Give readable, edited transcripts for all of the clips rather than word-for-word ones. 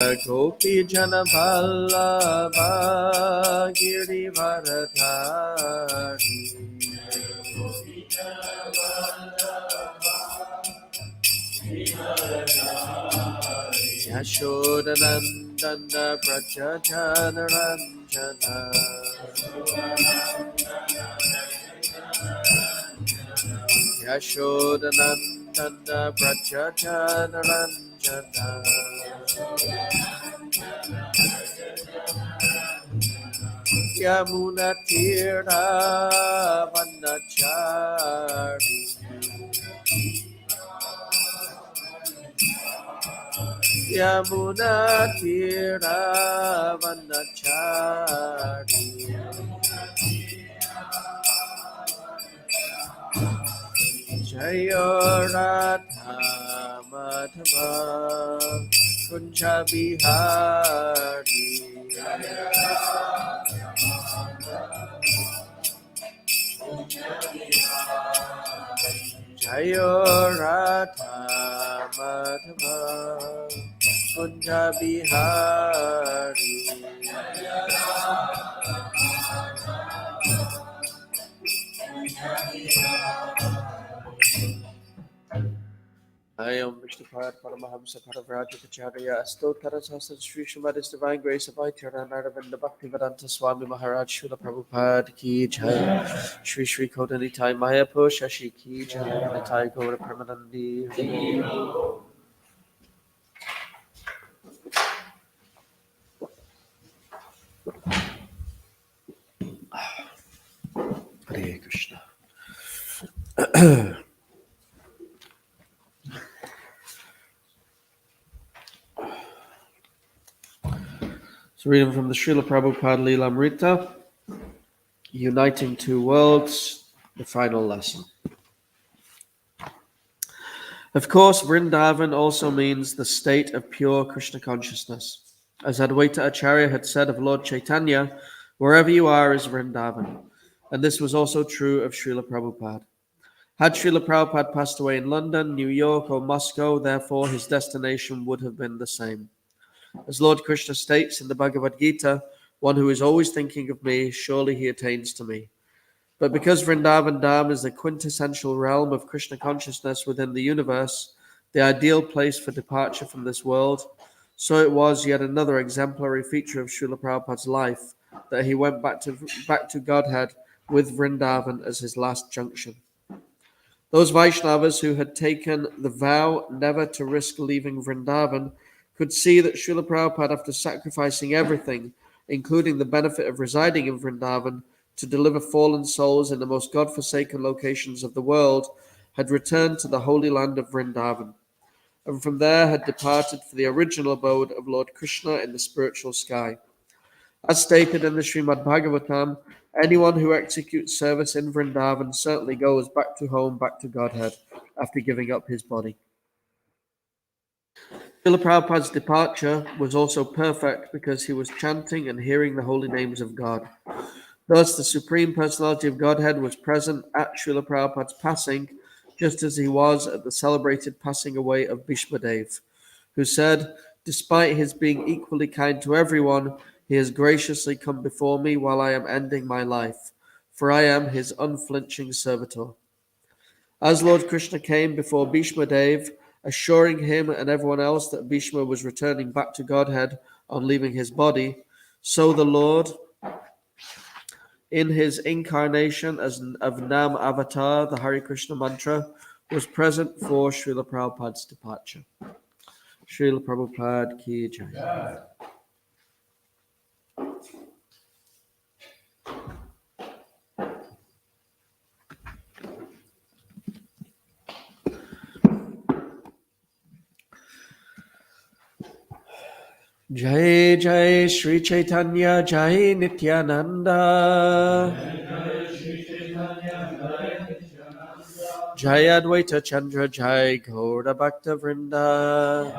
Gopi Jana Vallabha Girivaradhari Yashodanandana Prajajana Ranjana Yashodanandana Prajajana Ranjana Yamuna Tira Vanachari Yamuna Tira Vanachari Jaya Radha Madhava Kunja Bihari Jaya Radha Madhava Kunja Bihari I am Vishnupad Paramahamsa Paravrajapacharya Astottara Sahasra Sri Srimad Divine Grace of Vaitara Naravinda Bhaktivedanta Swami Maharaj Srila Prabhupada Ki Jai Shri Shri Kodanitai Mayapur Shashi Ki Jai Nitai Gaura Pramanandi Hare Krishna. So reading from the Srila Prabhupada Lilamrita, Uniting Two Worlds, the final lesson. Of course, Vrindavan also means the state of pure Krishna consciousness. As Advaita Acharya had said of Lord Chaitanya, wherever you are is Vrindavan. And this was also true of Srila Prabhupada. Had Srila Prabhupada passed away in London, New York, or Moscow, therefore his destination would have been the same. As Lord Krishna states in the Bhagavad Gita, one who is always thinking of me, surely he attains to me. But because Vrindavan Dham is the quintessential realm of Krishna consciousness within the universe, the ideal place for departure from this world, so it was yet another exemplary feature of Srila Prabhupada's life that he went back to Godhead with Vrindavan as his last junction. Those Vaishnavas who had taken the vow never to risk leaving Vrindavan could see that Srila Prabhupada, after sacrificing everything, including the benefit of residing in Vrindavan, to deliver fallen souls in the most God-forsaken locations of the world, had returned to the holy land of Vrindavan, and from there had departed for the original abode of Lord Krishna in the spiritual sky. As stated in the Srimad Bhagavatam, anyone who executes service in Vrindavan certainly goes back to home, back to Godhead, after giving up his body. Srila Prabhupada's departure was also perfect because he was chanting and hearing the holy names of God. Thus, the Supreme Personality of Godhead was present at Srila Prabhupada's passing, just as he was at the celebrated passing away of Bhishmadev, who said, "Despite his being equally kind to everyone, he has graciously come before me while I am ending my life, for I am his unflinching servitor." As Lord Krishna came before Bhishmadev, assuring him and everyone else that Bhishma was returning back to Godhead on leaving his body, so the Lord, in his incarnation as of Nam Avatar, the Hare Krishna mantra, was present for Srila Prabhupada's departure. Srila Prabhupada Ki Jai. Jai Jai Sri Chaitanya Jai Nityananda Jai Advaita Chandra Jai Gaura Bhakta Vrinda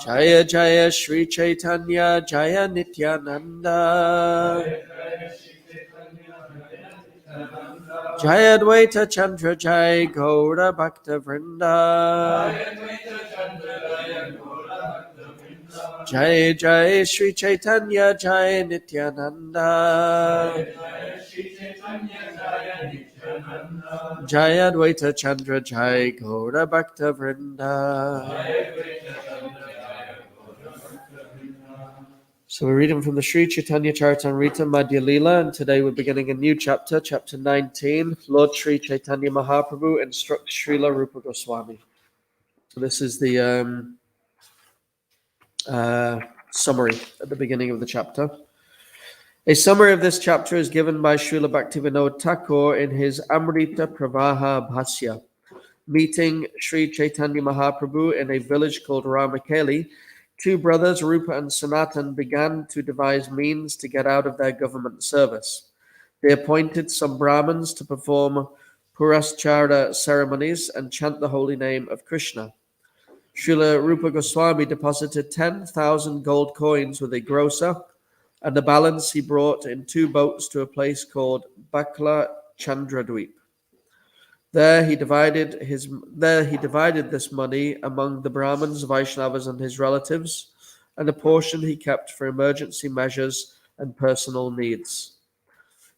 Jaya Jaya Sri Chaitanya Jaya Nityananda Jaya Advaita Chandra Jai Gaura Bhakta Vrinda. Jai Jai Sri Chaitanya Jai Nityananda. Jaya Advaita Chandra Jai Gaura Bhakta Vrinda. So we're reading from the Sri Chaitanya Charitamrta Madhya Leela, and today we're beginning a new chapter, chapter 19. Lord Sri Chaitanya Mahaprabhu instructs Srila Rupa Goswami. So this is the summary at the beginning of the chapter. A summary of this chapter is given by Srila Bhaktivinoda Thakur in his Amrita Pravaha Bhasya. Meeting Sri Chaitanya Mahaprabhu in a village called Ramakeli, two brothers, Rupa and Sanatan, began to devise means to get out of their government service. They appointed some Brahmins to perform Puraschara ceremonies and chant the holy name of Krishna. Srila Rupa Goswami deposited 10,000 gold coins with a grocer, and the balance he brought in two boats to a place called Bakla Chandradweep. There he divided this money among the Brahmins, Vaishnavas, and his relatives, and a portion he kept for emergency measures and personal needs.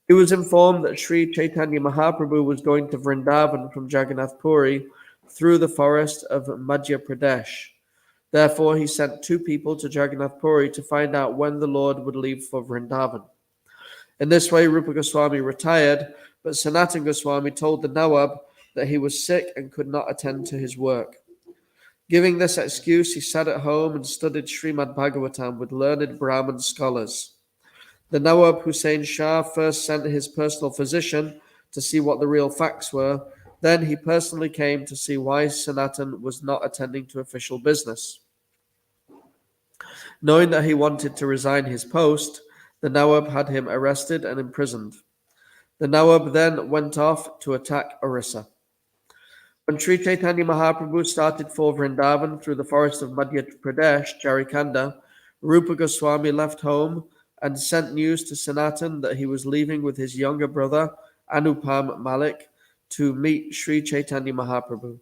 He was informed that Sri Chaitanya Mahaprabhu was going to Vrindavan from Jagannath Puri through the forest of Madhya Pradesh. Therefore, he sent two people to Jagannath Puri to find out when the Lord would leave for Vrindavan. In this way, Rupa Goswami retired, but Sanatana Goswami told the Nawab that he was sick and could not attend to his work. Giving this excuse, he sat at home and studied Srimad Bhagavatam with learned Brahmin scholars. The Nawab Hussain Shah first sent his personal physician to see what the real facts were. Then he personally came to see why Sanatan was not attending to official business. Knowing that he wanted to resign his post, the Nawab had him arrested and imprisoned. The Nawab then went off to attack Orissa. When Sri Chaitanya Mahaprabhu started for Vrindavan through the forest of Madhya Pradesh, Jharikanda, Rupa Goswami left home and sent news to Sanatan that he was leaving with his younger brother, Anupam Malik, to meet Sri Chaitanya Mahaprabhu.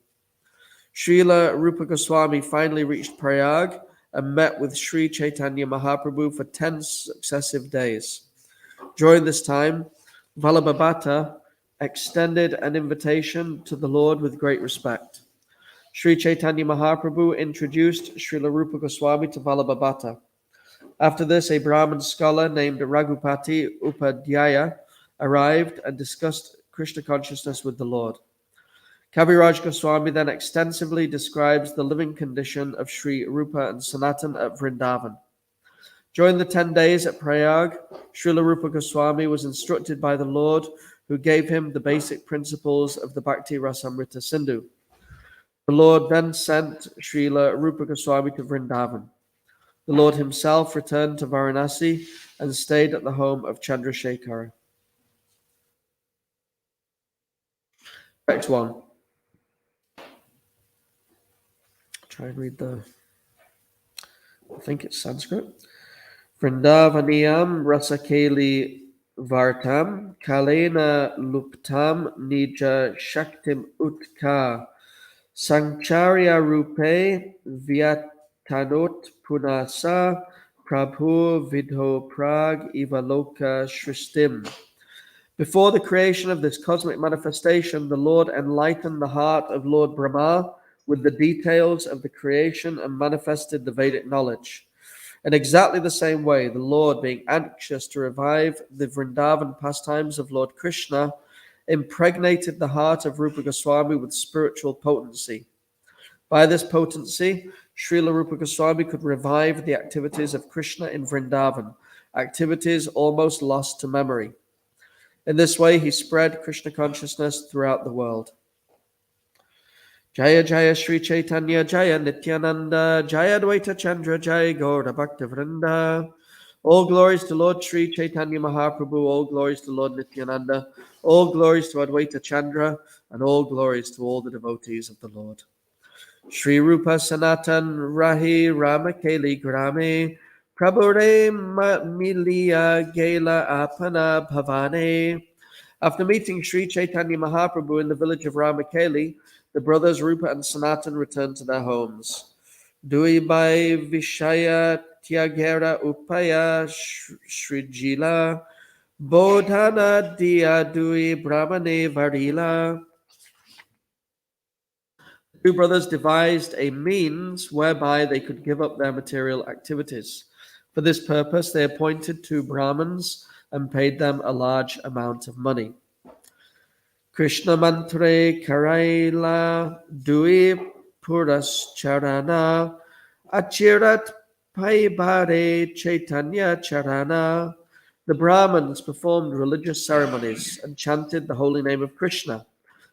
Srila Rupa Goswami finally reached Prayag and met with Sri Chaitanya Mahaprabhu for 10 successive days. During this time, Vallabhabhata extended an invitation to the Lord with great respect. Sri Chaitanya Mahaprabhu introduced Srila Rupa Goswami to Vallabhabhata. After this, a Brahmin scholar named Raghupati Upadhyaya arrived and discussed Krishna consciousness with the Lord. Kaviraj Goswami then extensively describes the living condition of Sri Rupa and Sanatan at Vrindavan. During the 10 days at Prayag, Srila Rupa Goswami was instructed by the Lord, who gave him the basic principles of the Bhakti Rasamrita Sindhu. The Lord then sent Srila Rupa Goswami to Vrindavan. The Lord himself returned to Varanasi and stayed at the home of Chandrasekhara. Text 1. Try and read I think it's Sanskrit. Vrindavaniyam rasakeli vartam kalena luptam nija shaktim utka sancharya rupe vyatanot punasa prabhu vidho prag ivaloka shristim. Before the creation of this cosmic manifestation, the Lord enlightened the heart of Lord Brahma with the details of the creation and manifested the Vedic knowledge. In exactly the same way, the Lord, being anxious to revive the Vrindavan pastimes of Lord Krishna, impregnated the heart of Rupa Goswami with spiritual potency. By this potency, Srila Rupa Goswami could revive the activities of Krishna in Vrindavan, activities almost lost to memory. In this way, he spread Krishna consciousness throughout the world. Jaya Jaya Sri Chaitanya Jaya Nityananda Jaya Advaita Chandra Jaya Gaura Bhakta Vrinda. All glories to Lord Sri Chaitanya Mahaprabhu, all glories to Lord Nityananda, all glories to Advaita Chandra, and all glories to all the devotees of the Lord. Sri Rupa Sanatan Rahi Ramakeli Grame Prabhure Miliya Gela Apana Bhavane After meeting Sri Chaitanya Mahaprabhu in the village of Ramakeli, the brothers Rupa and Sanatan returned to their homes. Dui Bai Vishaya Tyagera Upaya Srijila Bodhana Dia Dui Brahmane Varila. The two brothers devised a means whereby they could give up their material activities. For this purpose, they appointed two Brahmins and paid them a large amount of money. Krishna Mantre Karaila Dui Puras Charana Achirat Paibare Chaitanya Charana. The Brahmins performed religious ceremonies and chanted the holy name of Krishna,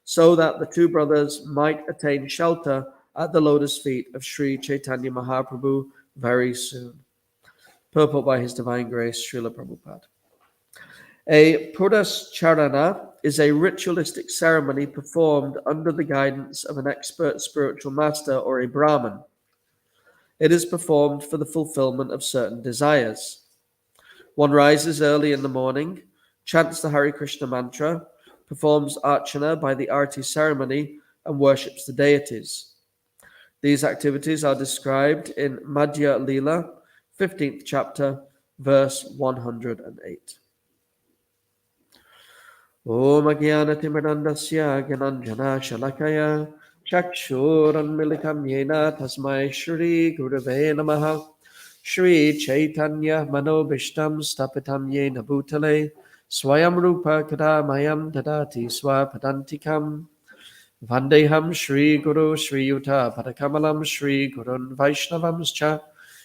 so that the two brothers might attain shelter at the lotus feet of Sri Chaitanya Mahaprabhu very soon. Purport by His Divine Grace, Srila Prabhupada. A Purashcharana is a ritualistic ceremony performed under the guidance of an expert spiritual master or a Brahmin. It is performed for the fulfillment of certain desires. One rises early in the morning, chants the Hare Krishna mantra, performs archana by the arati ceremony, and worships the deities. These activities are described in Madhya Lila, 15th chapter, verse 108. Om Agyanatimirandasya Gyananjana Shalakaya Chakshuranmilitam Yena Tasmai Shri Gurave Namaha Shri Chaitanya Manobishtam Stapitam Yena Bhutale Swayam Rupa Kadamayam Dadati Swapadantikam Vandeham Shri Guru Shri Yuta Padakamalam Shri Gurun Vaishnavamscha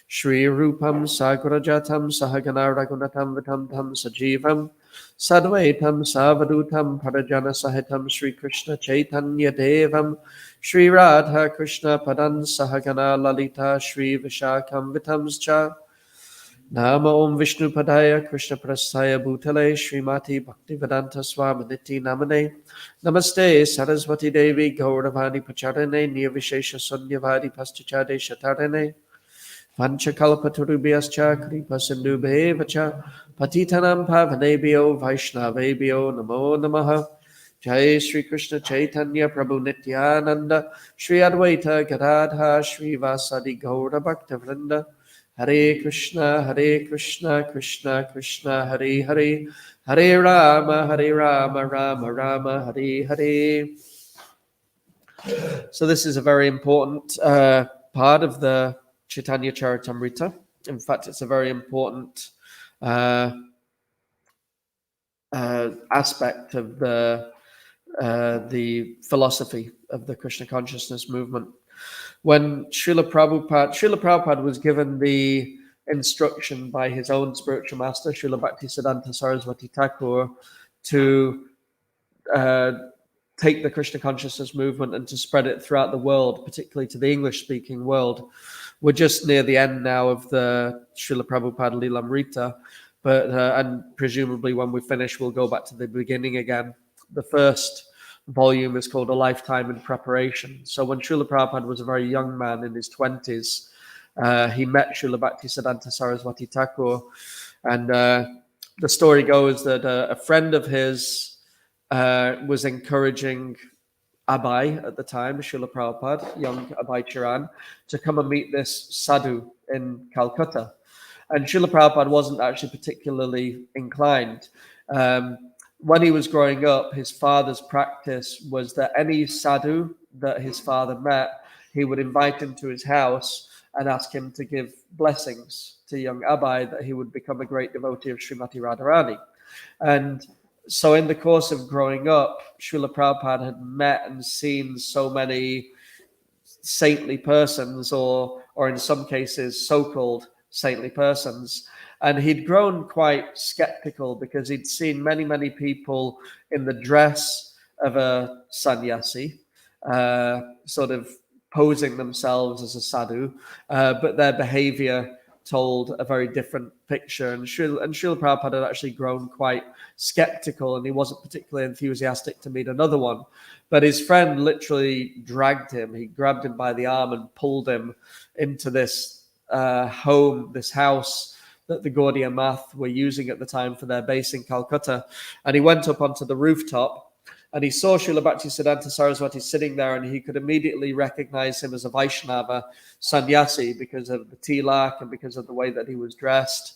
Shri Rupam Sagurajatam Sahagana Ragunatam Vitam Tam Sajivam Sadvaitam Savadutam Parajana Sahitam Shri Krishna Chaitanya Devam Shri Radha Krishna Padan Sahagana Lalita Shri Vishakam Vitamscha Nama Om Vishnu Padaya Krishna Prasaya Bhutale Srimati Bhaktivedanta Swaminiti Namane Namaste Saraswati Devi Gauravani Pacharane Nirvishesha Sunyavadi Pastichade Shatarane Panchakalpaturubhyascha Kripa Sindhubhevacha Patitanam Pavanebhyo Vaishnavebhyo Namo Namaha Jai Shri Krishna Chaitanya Prabhu Nityananda Shri Advaita Gadadha Shri Vasadi Gaura Bhakta Vrinda Hare Krishna Krishna Krishna Hare Hare Hare Rama Rama Rama Hare Hare. So this is a very important part of the Chaitanya Charitamrta. In fact, it's a very important aspect of the philosophy of the Krishna consciousness movement. When Srila Prabhupada was given the instruction by his own spiritual master, Srila Bhaktisiddhanta Saraswati Thakur, to take the Krishna consciousness movement and to spread it throughout the world, particularly to the English-speaking world. We're just near the end now of the Srila Prabhupada Lilamrita, but and presumably when we finish, we'll go back to the beginning again. The first volume is called A Lifetime in Preparation. So when Srila Prabhupada was a very young man in his 20s, he met Srila Bhaktisiddhanta Saraswati Thakur, and the story goes that a friend of his was encouraging Abai at the time, Srila Prabhupada, young Abai Charan, to come and meet this sadhu in Calcutta. And Srila Prabhupada wasn't actually particularly inclined. When he was growing up, his father's practice was that any sadhu that his father met, he would invite him to his house and ask him to give blessings to young Abai that he would become a great devotee of Srimati Radharani. And so in the course of growing up, Srila Prabhupada had met and seen so many saintly persons, or in some cases, so-called saintly persons. And he'd grown quite skeptical because he'd seen many, many people in the dress of a sannyasi, sort of posing themselves as a sadhu, but their behavior told a very different picture. And Srila Prabhupada had actually grown quite skeptical, and he wasn't particularly enthusiastic to meet another one. But his friend literally dragged him. He grabbed him by the arm and pulled him into this home, this house that the Gaudiya Math were using at the time for their base in Calcutta. And he went up onto the rooftop and he saw Srila Bhaktisiddhanta Saraswati sitting there, and he could immediately recognize him as a Vaishnava sannyasi because of the tilak and because of the way that he was dressed.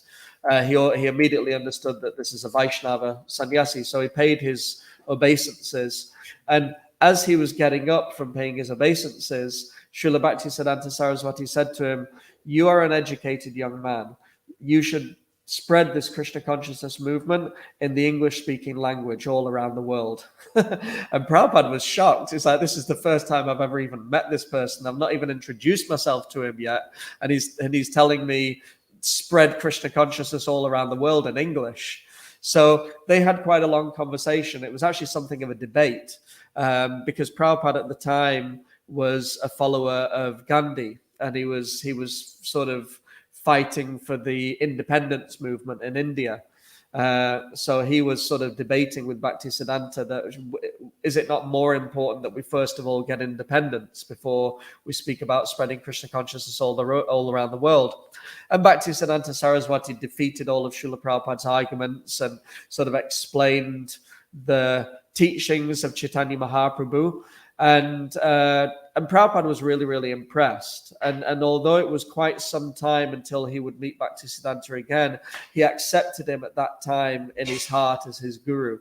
He immediately understood that this is a Vaishnava sannyasi. So he paid his obeisances. And as he was getting up from paying his obeisances, Srila Bhaktisiddhanta Saraswati said to him, "You are an educated young man. You should spread this Krishna consciousness movement in the English-speaking language all around the world." And Prabhupada was shocked. It's like, this is the first time I've ever even met this person. I've not even introduced myself to him yet. And he's telling me, spread Krishna consciousness all around the world in English. So they had quite a long conversation. It was actually something of a debate because Prabhupada at the time was a follower of Gandhi, and he was sort of fighting for the independence movement in India. So he was sort of debating with Bhaktisiddhanta that, is it not more important that we first of all get independence before we speak about spreading Krishna consciousness all around the world? And Bhaktisiddhanta Saraswati defeated all of Srila Prabhupada's arguments and sort of explained the teachings of Chaitanya Mahaprabhu. And Prabhupada was really, really impressed. And although it was quite some time until he would meet Bhaktisiddhanta again, he accepted him at that time in his heart as his guru.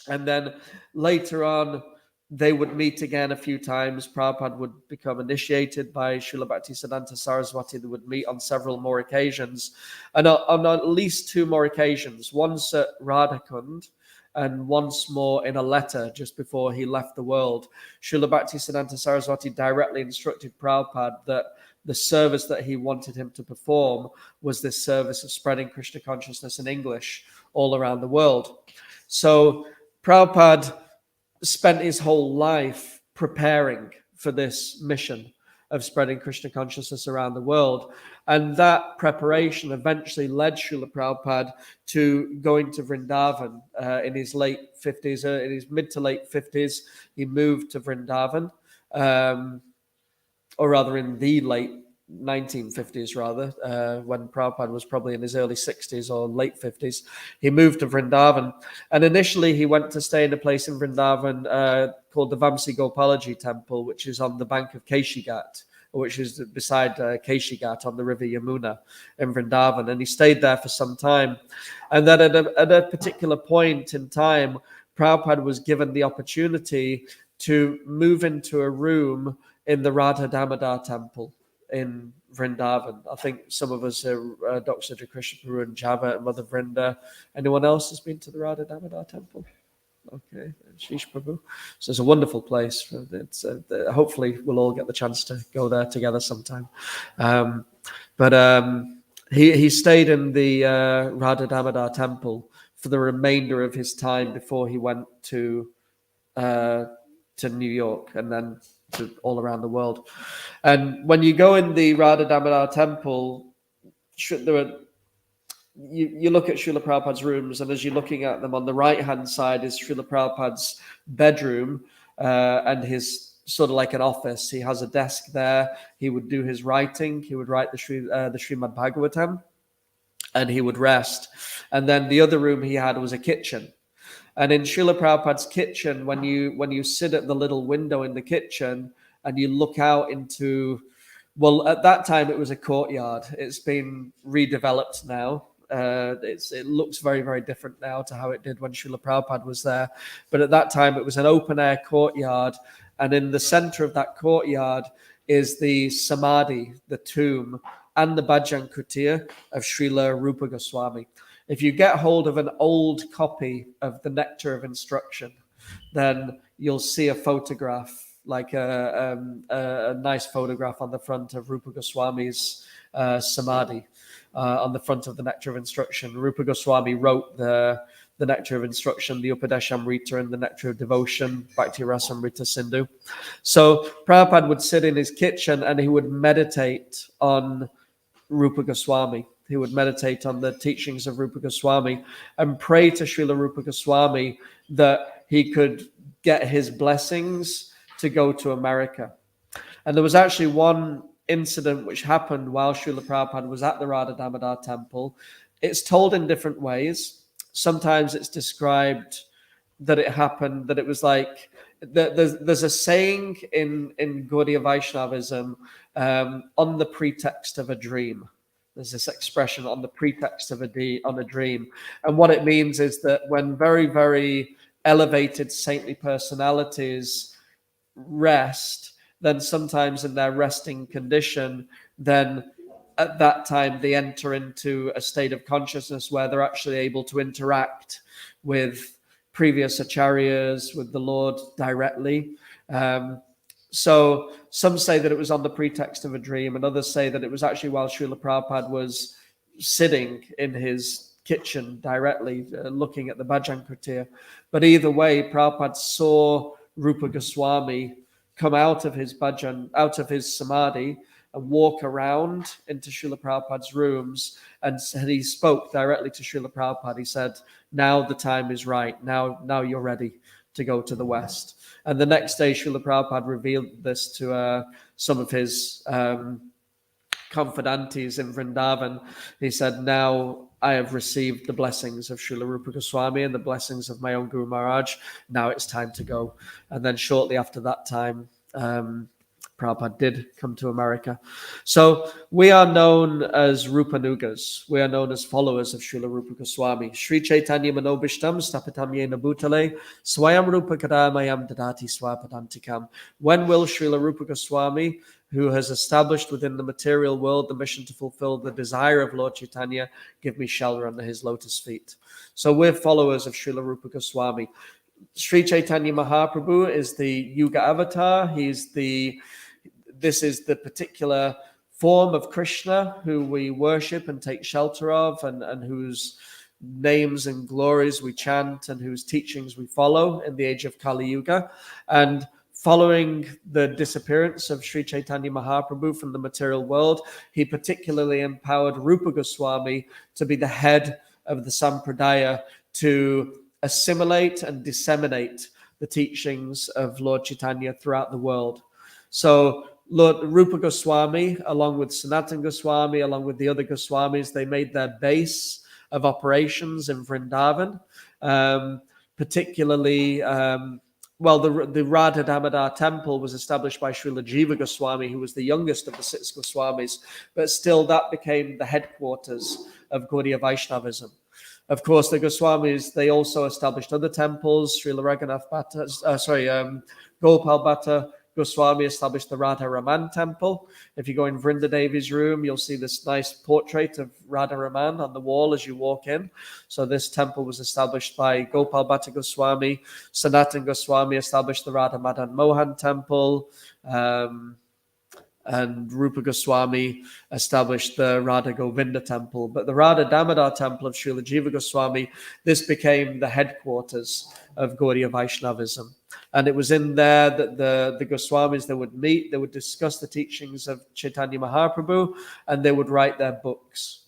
And then later on, they would meet again a few times. Prabhupada would become initiated by Srila Bhaktisiddhanta Saraswati. They would meet on several more occasions. And on at least two more occasions, once at Radhakund, and once more in a letter just before he left the world, Srila Bhaktisiddhanta Saraswati directly instructed Prabhupada that the service that he wanted him to perform was this service of spreading Krishna consciousness in English all around the world. So Prabhupada spent his whole life preparing for this mission of spreading Krishna consciousness around the world. And that preparation eventually led Srila Prabhupada to going to Vrindavan in his late 50s, in his mid to late 50s. He moved to Vrindavan, or rather in the late 1950s, rather, when Prabhupada was probably in his early 60s or late 50s. He moved to Vrindavan. And initially he went to stay in a place in Vrindavan called the Vamsi Gopalaji Temple, which is on the bank of Keshigat, which is beside Keshigat on the river Yamuna in Vrindavan. And he stayed there for some time. And then at a particular point in time, Prabhupada was given the opportunity to move into a room in the Radha Damodar Temple in Vrindavan. I think some of us are Dr. Krishna Prabhu and Java and Mother Vrinda. Anyone else has been to the Radha Damodar Temple? Okay, Shish Prabhu. So it's a wonderful place. It's hopefully we'll all get the chance to go there together sometime. But he stayed in the Radha Damodar Temple for the remainder of his time before he went to New York and then to all around the world. And when you go in the Radha Damodar Temple, you look at Srila Prabhupada's rooms, and as you're looking at them, on the right-hand side is Srila Prabhupada's bedroom and his sort of like an office. He has a desk there. He would do his writing. He would write the Srimad Bhagavatam, and he would rest. And then the other room he had was a kitchen. And in Srila Prabhupada's kitchen, when you sit at the little window in the kitchen and you look out into, well, at that time it was a courtyard. It's been redeveloped now. It looks very, very different now to how it did when Srila Prabhupada was there. But at that time it was an open air courtyard. And in the center of that courtyard is the Samadhi, the tomb, and the Bhajan Kutir of Srila Rupa Goswami. If you get hold of an old copy of the Nectar of Instruction, then you'll see a photograph, like a nice photograph on the front of Rupa Goswami's Samadhi, on the front of the Nectar of Instruction. Rupa Goswami wrote the Nectar of Instruction, the Upadeshamrita, and the Nectar of Devotion, Bhakti Rasamrita Sindhu. So Prabhupada would sit in his kitchen and he would meditate on Rupa Goswami. He would meditate on the teachings of Rupa Goswami and pray to Srila Rupa Goswami that he could get his blessings to go to America. And there was actually one incident which happened while Srila Prabhupada was at the Radha Damodar temple. It's told in different ways. Sometimes it's described that it happened, that it was like, there's a saying in Gaudiya Vaishnavism, on the pretext of a dream. There's this expression, on the pretext of a dream. And what it means is that when very, very elevated saintly personalities rest, then sometimes in their resting condition, then at that time they enter into a state of consciousness where they're actually able to interact with previous acharyas, with the Lord directly. So some say that it was on the pretext of a dream, and others say that it was actually while Srila Prabhupada was sitting in his kitchen directly, looking at the Bhajan Kriya. But either way, Prabhupada saw Rupa Goswami come out of his bhajan, out of his samadhi, and walk around into Srila Prabhupada's rooms, and he spoke directly to Srila Prabhupada. He said, now the time is right. Now you're ready to go to the West. And the next day, Srila Prabhupada revealed this to some of his confidantes in Vrindavan. He said, now I have received the blessings of Srila Rupa Goswami and the blessings of my own Guru Maharaj. Now it's time to go. And then shortly after that time, Prabhupada did come to America. So we are known as Rupanugas. We are known as followers of Srila Rupa Goswami. Sri Chaitanya Manobishtam Stapitam Yena Bhutale Swayam Rupa Kadamayam Dadati Swapadantikam. When will Srila Rupa Goswami, who has established within the material world the mission to fulfill the desire of Lord Chaitanya, give me shelter under his lotus feet? So we're followers of Srila Rupa Goswami. Sri Chaitanya Mahaprabhu is the Yuga avatar. This is the particular form of Krishna who we worship and take shelter of, and whose names and glories we chant and whose teachings we follow in the age of Kali Yuga. And following the disappearance of Sri Chaitanya Mahaprabhu from the material world, he particularly empowered Rupa Goswami to be the head of the Sampradaya, to assimilate and disseminate the teachings of Lord Chaitanya throughout the world. So Lord Rupa Goswami, along with Sanatana Goswami, along with the other Goswamis, they made their base of operations in Vrindavan, particularly, the Radha Damodar temple was established by Srila Jiva Goswami, who was the youngest of the 6 Goswamis, but still that became the headquarters of Gaudiya Vaishnavism. Of course, the Goswamis, they also established other temples. Srila Raghunath Bhatta, Gopal Bhatta Goswami established the Radha Raman temple. If you go in Vrinda Devi's room, you'll see this nice portrait of Radha Raman on the wall as you walk in. So this temple was established by Gopal Bhatta Goswami. Sanatana Goswami established the Radha Madan Mohan temple. And Rupa Goswami established the Radha Govinda temple. But the Radha Damodar temple of Srila Jiva Goswami, this became the headquarters of Gaudiya Vaishnavism. And it was in there that the Goswamis, they would meet, they would discuss the teachings of Chaitanya Mahaprabhu, and they would write their books.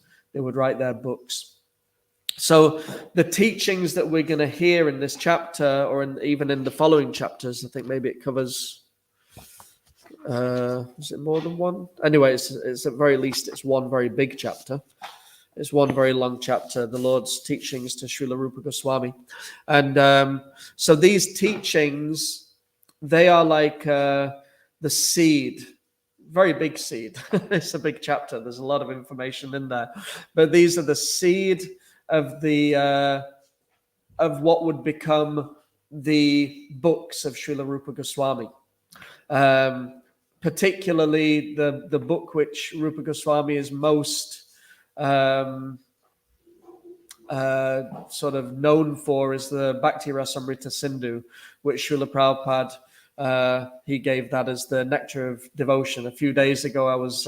So the teachings that we're going to hear in this chapter, or even in the following chapters, I think maybe it covers... is it more than one? Anyway, it's at very least it's one very big chapter. It's one very long chapter, the Lord's teachings to Srila Rupa Goswami. And so these teachings, they are like the seed, very big seed. It's a big chapter. There's a lot of information in there. But these are the seed of of what would become the books of Srila Rupa Goswami. Particularly the book which Rupa Goswami is most sort of known for is the Bhakti Rasamrita Sindhu, which Srila Prabhupada, he gave that as the nectar of devotion. A few days ago, it was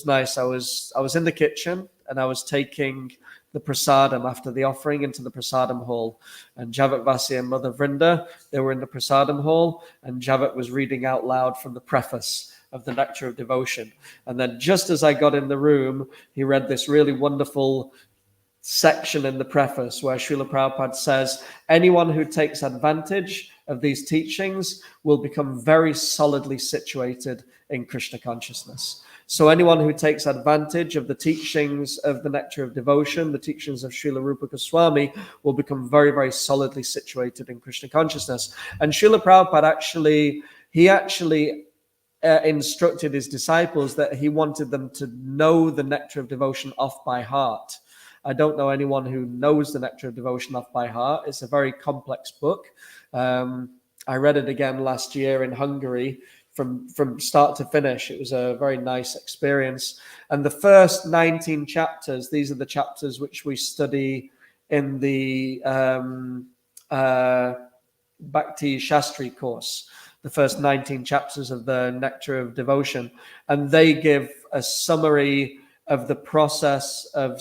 nice. I was in the kitchen and I was taking the prasadam after the offering into the prasadam hall, and Javat Vasi and Mother Vrinda, they were in the prasadam hall, and Javat was reading out loud from the preface of the Nectar of Devotion. And then just as I got in the room, he read this really wonderful section in the preface where Srila Prabhupada says, anyone who takes advantage of these teachings will become very solidly situated in Krishna consciousness. So anyone who takes advantage of the teachings of the Nectar of Devotion, the teachings of Srila Rupa Goswami, will become very, very solidly situated in Krishna consciousness. And Srila Prabhupada actually instructed his disciples that he wanted them to know the Nectar of Devotion off by heart. I don't know anyone who knows the Nectar of Devotion off by heart. It's a very complex book. I read it again last year in Hungary from start to finish. It was a very nice experience. And the first 19 chapters, these are the chapters which we study in the Bhakti Shastri course, the first 19 chapters of the Nectar of Devotion. And they give a summary of the process of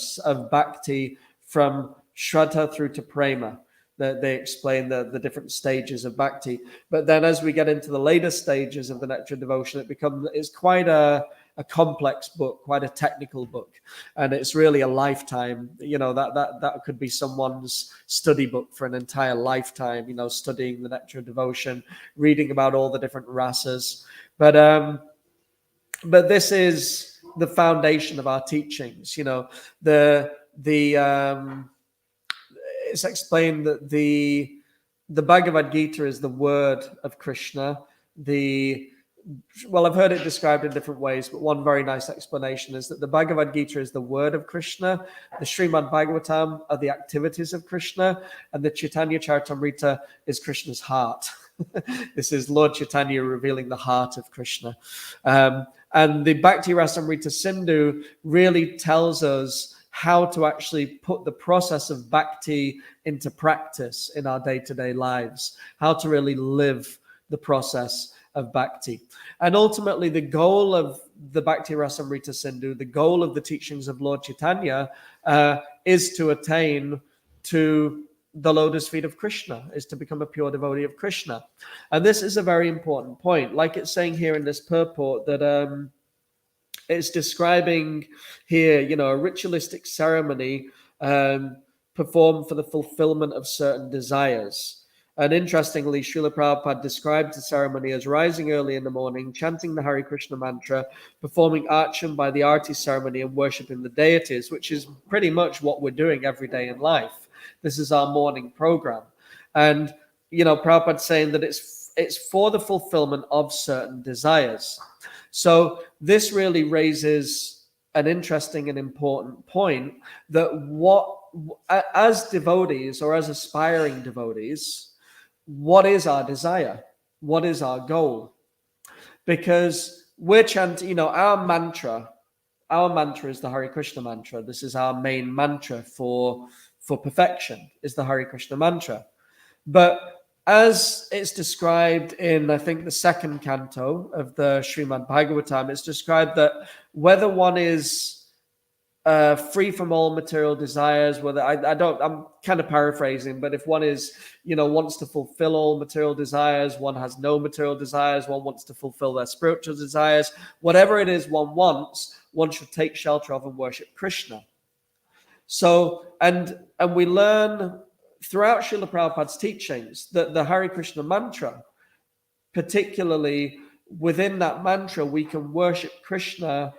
bhakti from Shraddha through to Prema. They explain the different stages of bhakti. But then as we get into the later stages of the Nectar of Devotion, it's quite a complex book, quite a technical book. And it's really a lifetime, that could be someone's study book for an entire lifetime, studying the Nectar of Devotion, reading about all the different rasas. But this is the foundation of our teachings. It's explained that the Bhagavad Gita is the word of Krishna. I've heard it described in different ways, but one very nice explanation is that the Bhagavad Gita is the word of Krishna, the Srimad Bhagavatam are the activities of Krishna, and the Chaitanya Caritamrta is Krishna's heart. This is Lord Chaitanya revealing the heart of Krishna. And the Bhakti Rasamrita Sindhu really tells us how to actually put the process of bhakti into practice in our day-to-day lives, how to really live the process of bhakti. And ultimately, the goal of the Bhakti Rasamrita Sindhu, the goal of the teachings of Lord Chaitanya, is to attain to the lotus feet of Krishna, is to become a pure devotee of Krishna. And this is a very important point. Like it's saying here in this purport that it's describing here, a ritualistic ceremony performed for the fulfillment of certain desires. And interestingly, Srila Prabhupada described the ceremony as rising early in the morning, chanting the Hare Krishna mantra, performing archan by the arti ceremony, and worshipping the deities, which is pretty much what we're doing every day in life. This is our morning program. And, Prabhupada's saying that it's for the fulfillment of certain desires. So this really raises an interesting and important point that as devotees or as aspiring devotees, what is our desire? What is our goal? Because we're chanting, our mantra is the Hare Krishna mantra. This is our main mantra for perfection, is the Hare Krishna mantra. But as it's described in, I think, the second canto of the Srimad Bhagavatam, it's described that whether one is free from all material desires, whether I'm kind of paraphrasing, but if one is, wants to fulfill all material desires, one has no material desires, one wants to fulfill their spiritual desires, whatever it is one wants, one should take shelter of and worship Krishna. So, and we learn throughout Srila Prabhupada's teachings that the Hare Krishna mantra, particularly within that mantra, we can worship Krishna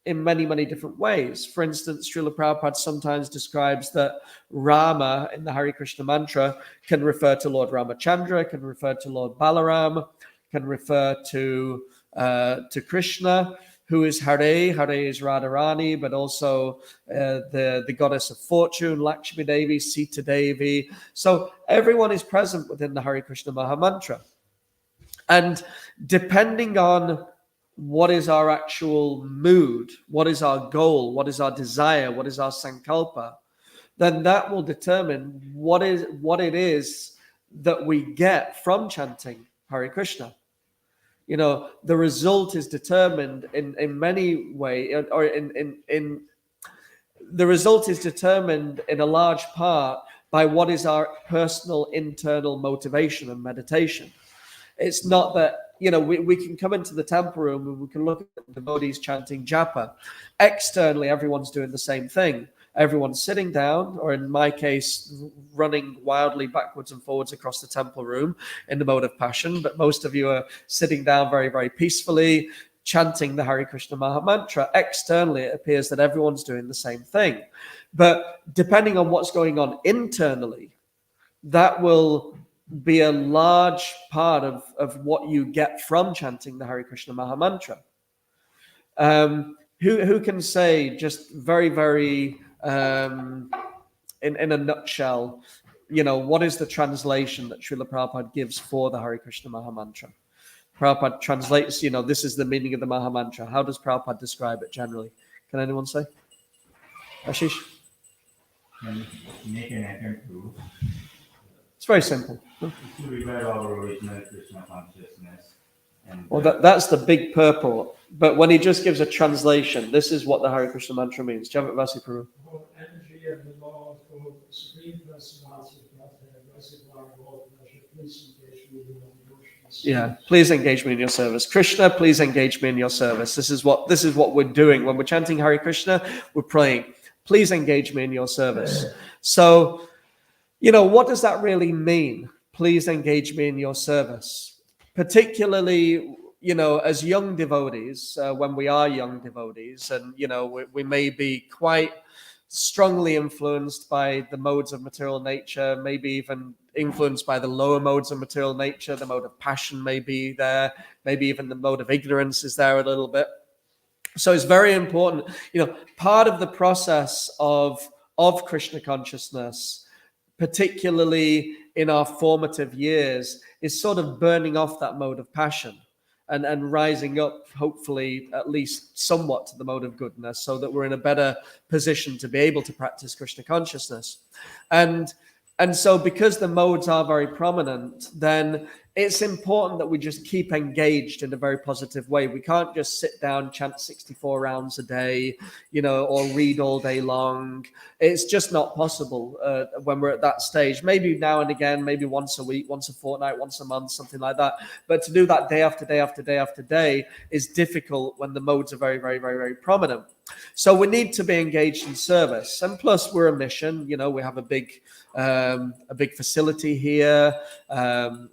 in many, many different ways. For instance, Srila Prabhupada sometimes describes that Rama in the Hare Krishna mantra can refer to Lord Ramachandra, can refer to Lord Balaram, can refer to Krishna, who is Hare is Radharani, but also the goddess of fortune, Lakshmi Devi, Sita Devi. So everyone is present within the Hare Krishna Mahamantra. And depending on what is our actual mood, what is our goal, what is our desire, what is our sankalpa, then that will determine what it is that we get from chanting Hare Krishna. The result is determined in many ways, or the result is determined in a large part by what is our personal internal motivation and meditation. It's not that, we can come into the temple room and we can look at the devotees chanting japa. Externally, everyone's doing the same thing. Everyone's sitting down, or in my case, running wildly backwards and forwards across the temple room in the mode of passion. But most of you are sitting down very, very peacefully, chanting the Hare Krishna Mahamantra. Externally, it appears that everyone's doing the same thing. But depending on what's going on internally, that will be a large part of what you get from chanting the Hare Krishna Mahamantra. Who can say just very, very in a nutshell, what is the translation that Srila Prabhupada gives for the Hare Krishna Mahamantra? Prabhupada translates, this is the meaning of the Mahamantra. How does Prabhupada describe it generally? Can anyone say? Ashish? Make an attempt to. It's very simple. To revive our original Krishna consciousness. Well, that's the big purport. But when he just gives a translation, this is what the Hare Krishna mantra means. Do you have it, Vasi Prabhu? Energy of the Lord, for Supreme Personality of Godhead, blessed one, Lord, please engage me in your devotions. Yeah, please engage me in your service. Krishna, please engage me in your service. This is what we're doing. When we're chanting Hare Krishna, we're praying, please engage me in your service. So, what does that really mean? Please engage me in your service. Particularly, as young devotees, when we are young devotees, and, we may be quite strongly influenced by the modes of material nature, maybe even influenced by the lower modes of material nature. The mode of passion may be there, maybe even the mode of ignorance is there a little bit. So it's very important, part of the process of Krishna consciousness, particularly in our formative years, is sort of burning off that mode of passion and rising up, hopefully, at least somewhat to the mode of goodness, so that we're in a better position to be able to practice Krishna consciousness. And so because the modes are very prominent, then it's important that we just keep engaged in a very positive way. We can't just sit down, chant 64 rounds a day, or read all day long. It's just not possible when we're at that stage. Maybe now and again, maybe once a week, once a fortnight, once a month, something like that. But to do that day after day after day after day is difficult when the modes are very, very, very, very prominent. So we need to be engaged in service. And plus we're a mission, we have a big facility here.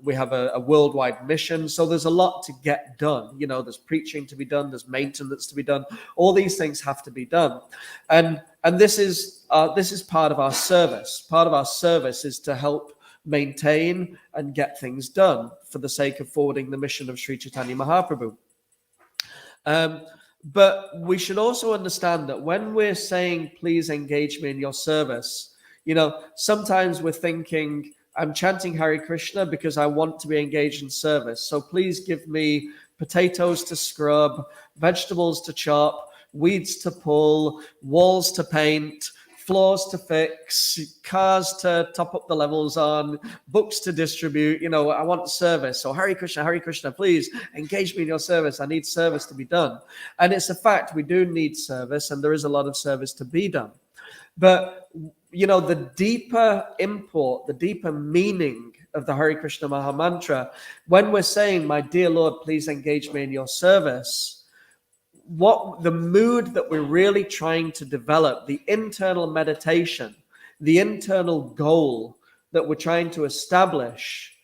We have a worldwide mission. So there's a lot to get done. There's preaching to be done. There's maintenance to be done. All these things have to be done. And this is part of our service. Part of our service is to help maintain and get things done for the sake of forwarding the mission of Sri Chaitanya Mahaprabhu. But we should also understand that when we're saying, please engage me in your service, sometimes we're thinking, I'm chanting Hare Krishna because I want to be engaged in service. So please give me potatoes to scrub, vegetables to chop, weeds to pull, walls to paint, floors to fix, cars to top up the levels on, books to distribute. I want service. So Hare Krishna, please engage me in your service. I need service to be done. And it's a fact, we do need service, and there is a lot of service to be done. But, the deeper import, the deeper meaning of the Hare Krishna Mahamantra, when we're saying, my dear Lord, please engage me in your service, what the mood that we're really trying to develop, the internal meditation, the internal goal that we're trying to establish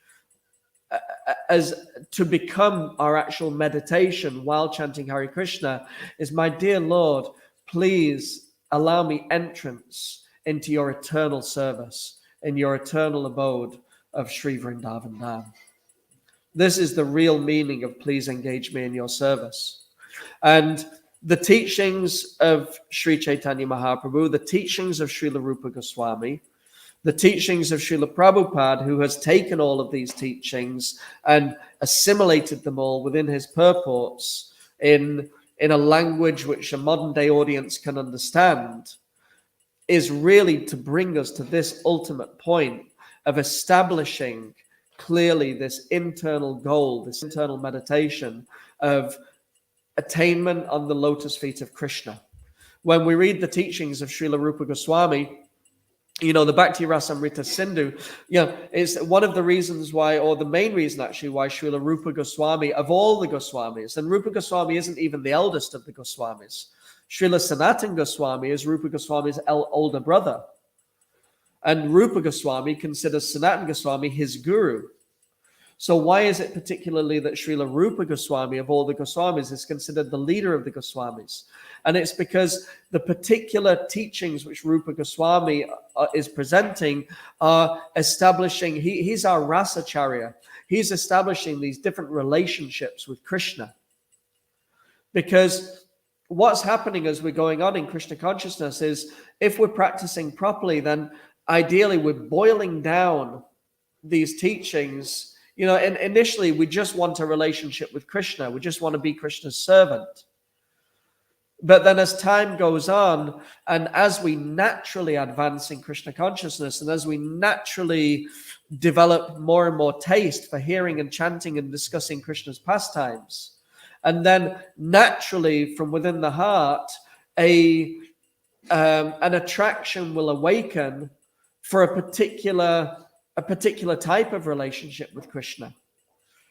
as to become our actual meditation while chanting Hare Krishna is, my dear Lord, please allow me entrance into your eternal service, in your eternal abode of Sri Vrindavan Dham. This is the real meaning of please engage me in your service. And the teachings of Sri Chaitanya Mahaprabhu, the teachings of Srila Rupa Goswami, the teachings of Srila Prabhupada, who has taken all of these teachings and assimilated them all within his purports in a language which a modern day audience can understand, is really to bring us to this ultimate point of establishing clearly this internal goal, this internal meditation of attainment on the lotus feet of Krishna. When we read the teachings of Srila Rupa Goswami, the Bhakti Rasamrita Sindhu, is one of the reasons why, or the main reason actually, why Srila Rupa Goswami, of all the Goswamis, and Rupa Goswami isn't even the eldest of the Goswamis. Srila Sanatana Goswami is Rupa Goswami's older brother. And Rupa Goswami considers Sanatana Goswami his guru. So why is it particularly that Srila Rupa Goswami, of all the Goswamis, is considered the leader of the Goswamis? And it's because the particular teachings which Rupa Goswami is presenting are establishing, he's our Rasacharya. He's establishing these different relationships with Krishna. Because what's happening as we're going on in Krishna consciousness is, if we're practicing properly, then ideally we're boiling down these teachings. You know, and initially we just want a relationship with Krishna. We just want to be Krishna's servant. But then as time goes on, and as we naturally advance in Krishna consciousness, and as we naturally develop more and more taste for hearing and chanting and discussing Krishna's pastimes, and then naturally from within the heart, an attraction will awaken for a particular type of relationship with Krishna.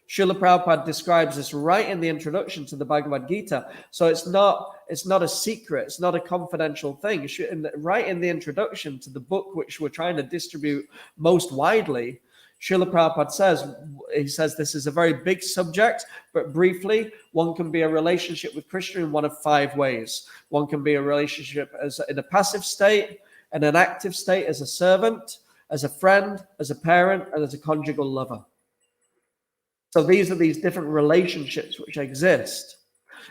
Srila Prabhupada describes this right in the introduction to the Bhagavad Gita. So it's not a secret, it's not a confidential thing. Right in the introduction to the book which we're trying to distribute most widely, Srila Prabhupada says this is a very big subject, but briefly, one can be a relationship with Krishna in one of 5 ways. One can be a relationship as in a passive state, in an active state as a servant, as a friend, as a parent, and as a conjugal lover. So these are these different relationships which exist.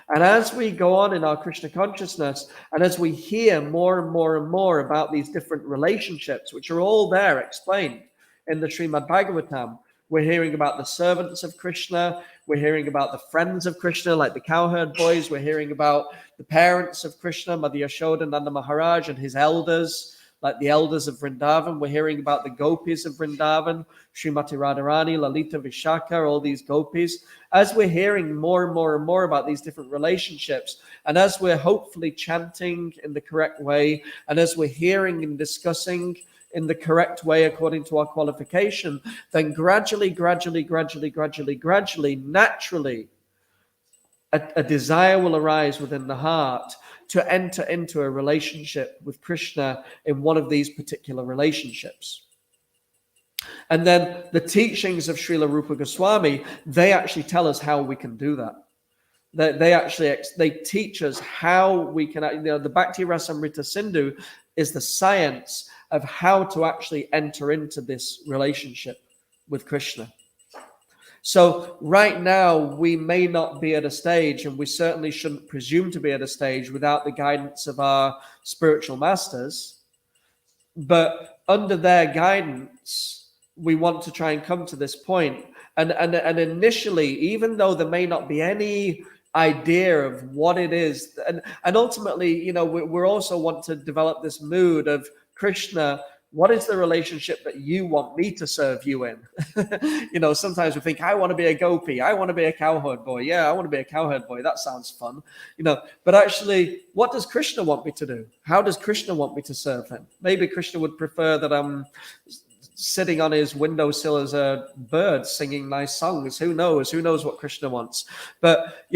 And as we go on in our Krishna consciousness, and as we hear more and more and more about these different relationships, which are all there explained in the Srimad Bhagavatam, we're hearing about the servants of Krishna, we're hearing about the friends of Krishna, like the cowherd boys, we're hearing about the parents of Krishna, Mother Yashoda, Nanda Maharaj, and his elders, like the elders of Vrindavan. We're hearing about the gopis of Vrindavan, Srimati Radharani, Lalita Vishaka, all these gopis. As we're hearing more and more and more about these different relationships, and as we're hopefully chanting in the correct way, and as we're hearing and discussing in the correct way according to our qualification, then gradually, naturally, a desire will arise within the heart to enter into a relationship with Krishna in one of these particular relationships. And then the teachings of Srila Rupa Goswami, they actually tell us how we can do that. They teach us how we can, the Bhakti Rasamrita Sindhu is the science of how to actually enter into this relationship with Krishna. So right now, we may not be at a stage, and we certainly shouldn't presume to be at a stage without the guidance of our spiritual masters. But under their guidance, we want to try and come to this point. And initially, even though there may not be any idea of what it is, and ultimately, we also want to develop this mood of Krishna. What is the relationship that you want me to serve you in? Sometimes we think, I want to be a gopi. I want to be a cowherd boy. Yeah, I want to be a cowherd boy. That sounds fun. But actually, what does Krishna want me to do? How does Krishna want me to serve him? Maybe Krishna would prefer that I'm sitting on his windowsill as a bird singing nice songs. Who knows? Who knows what Krishna wants? But,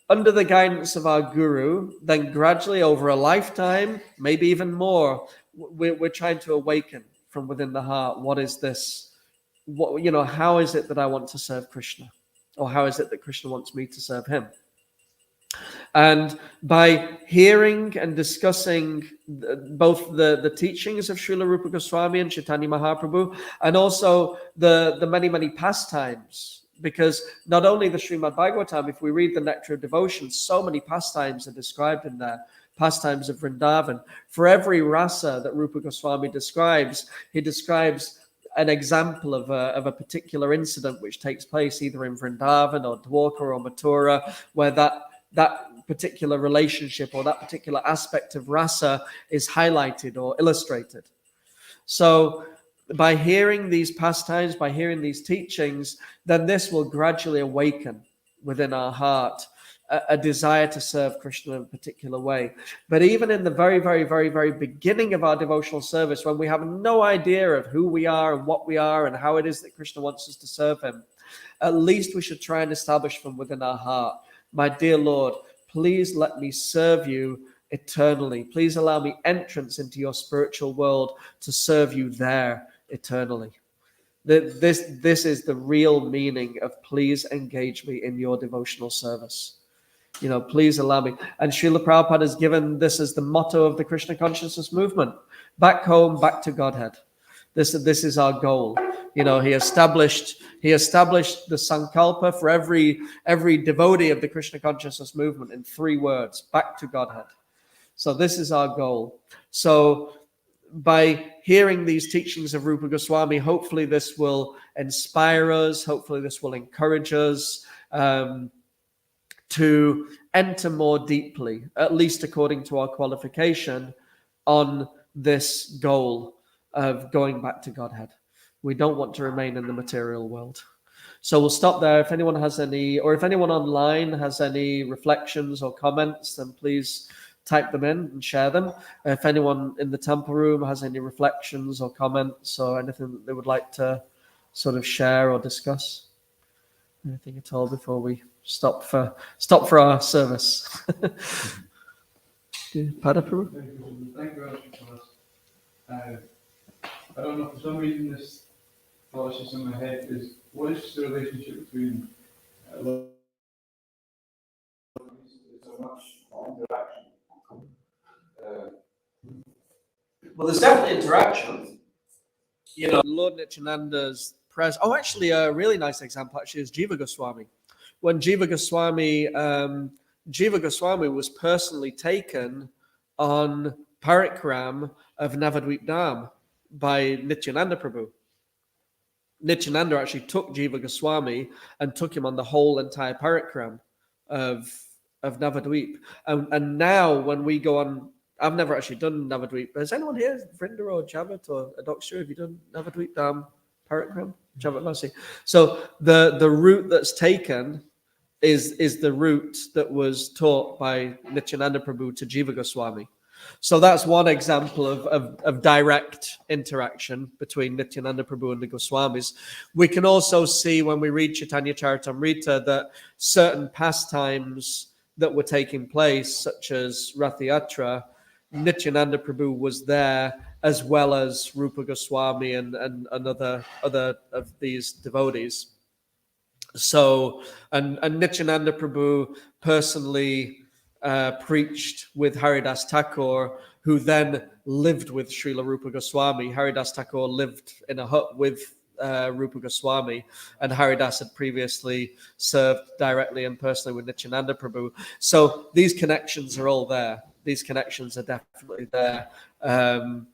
under the guidance of our guru, then gradually over a lifetime, maybe even more, we're trying to awaken from within the heart. What is this? How is it that I want to serve Krishna? Or how is it that Krishna wants me to serve him? And by hearing and discussing both the teachings of Srila Rupa Goswami and Chaitanya Mahaprabhu, and also the many, many pastimes, because not only the Srimad Bhagavatam, if we read the Nectar of Devotion, so many pastimes are described in there. Pastimes of Vrindavan. For every rasa that Rupa Goswami describes, he describes an example of a particular incident which takes place either in Vrindavan or Dwarka or Mathura, where that particular relationship or that particular aspect of rasa is highlighted or illustrated. So by hearing these pastimes, by hearing these teachings, then this will gradually awaken within our heart a desire to serve Krishna in a particular way. But even in the very, very, very, very beginning of our devotional service, when we have no idea of who we are and what we are and how it is that Krishna wants us to serve him, at least we should try and establish from within our heart, my dear Lord, please let me serve you eternally. Please allow me entrance into your spiritual world to serve you there eternally. This is the real meaning of please engage me in your devotional service. Please allow me. And Srila Prabhupada has given this as the motto of the Krishna consciousness movement. Back home, back to Godhead. This is our goal. He established the sankalpa for every devotee of the Krishna consciousness movement in 3 words: back to Godhead. So this is our goal. So by hearing these teachings of Rupa Goswami, hopefully this will inspire us. Hopefully this will encourage us to enter more deeply, at least according to our qualification, on this goal of going back to Godhead. We don't want to remain in the material world. So we'll stop there. If anyone has any, or if anyone online has any reflections or comments, then please type them in and share them. If anyone in the temple room has any reflections or comments or anything that they would like to sort of share or discuss, anything at all before we stop for our service. Mahaprabhu? Thank you very much for us. I don't know, for some reason this flashes in my head is, what is the relationship between so much interaction? Well, there's definitely interaction. Lord Nityananda's presence. Oh, actually, a really nice example actually is Jiva Goswami. When Jiva Goswami was personally taken on parikram of Navadvip Dham by Nityananda Prabhu. Nityananda actually took Jiva Goswami and took him on the whole entire parikram of Navadvip. And now when we go on, I've never actually done Navadvip. Has anyone here, Vrinda or Javat or Adoksha, have you done Navadvip Dham parikram? Javat Vasi. So the route that's taken is the route that was taught by Nityananda Prabhu to Jiva Goswami. So that's one example of direct interaction between Nityananda Prabhu and the Goswamis. We can also see when we read Chaitanya Charitamrta that certain pastimes that were taking place, such as Rath Yatra, Nityananda Prabhu was there, as well as Rupa Goswami and other of these devotees. So, and Nityananda Prabhu personally preached with Haridas Thakur, who then lived with Srila Rupa Goswami. Haridas Thakur lived in a hut with Rupa Goswami, and Haridas had previously served directly and personally with Nityananda Prabhu. So these connections are all there. These connections are definitely there. I'm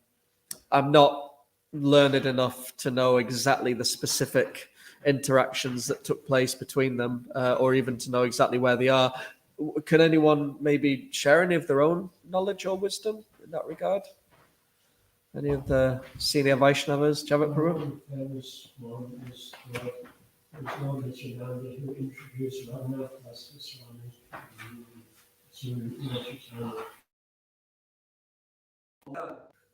not learned enough to know exactly the specific interactions that took place between them, or even to know exactly where they are. Can anyone maybe share any of their own knowledge or wisdom in that regard? Any of the senior Vaishnavas, Javat Prabhu? There's one Nityananda who introduced Ramananda Swami to Nityananda.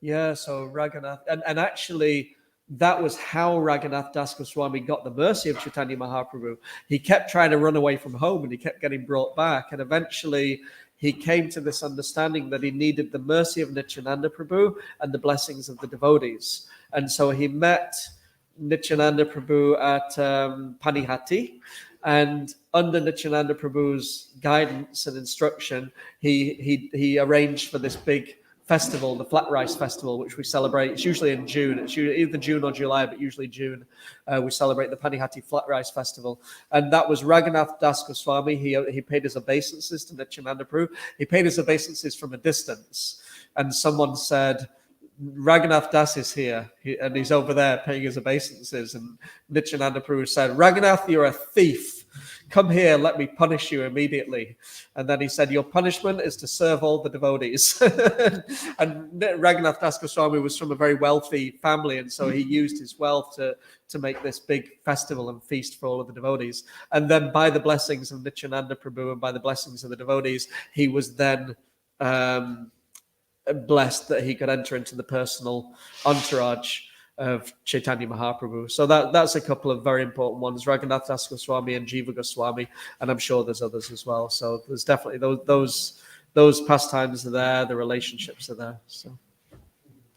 Yeah, so Raghunath, and actually that was how Raghunath Das Goswami got the mercy of Chaitanya Mahaprabhu. He kept trying to run away from home and he kept getting brought back, and eventually he came to this understanding that he needed the mercy of Nityananda Prabhu and the blessings of the devotees. And so he met Nityananda Prabhu at Panihati, and under Nityananda Prabhu's guidance and instruction, he arranged for this big festival, the Flat Rice Festival, which we celebrate. It's usually in June. It's usually either June or July, but usually June. We celebrate the Panihati Flat Rice Festival. And that was Raghunath Das Goswami. He paid his obeisances to Nityananda Prabhu. He paid his obeisances from a distance. And someone said, Raghunath Das is here, and he's over there paying his obeisances. And Nityananda Prabhu said, Raghunath, you're a thief. Come here, let me punish you immediately. And then he said, your punishment is to serve all the devotees. And Raghunath Das Goswami was from a very wealthy family, and so he used his wealth to make this big festival and feast for all of the devotees. And then by the blessings of Nityananda Prabhu and by the blessings of the devotees, he was then blessed that he could enter into the personal entourage of Chaitanya Mahaprabhu. So that's a couple of very important ones, Raghunath Das Goswami and Jiva Goswami, and I'm sure there's others as well. So there's definitely those pastimes are there, the relationships are there. So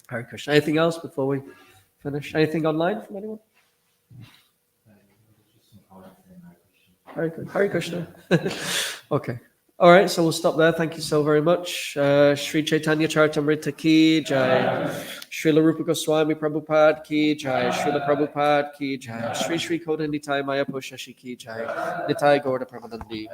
Hare Krishna. Anything else before we finish? Anything online from anyone? Hare Krishna. Okay. All right, so we'll stop there. Thank you so very much. Sri Chaitanya Charitamrta ki jai. Srila Rupa Goswami Prabhupada ki jai. Srila Prabhupada ki jai. Sri Sri Koda Nitai Mayapur Shashi ki jai. Nitai Gaura Pramanandi.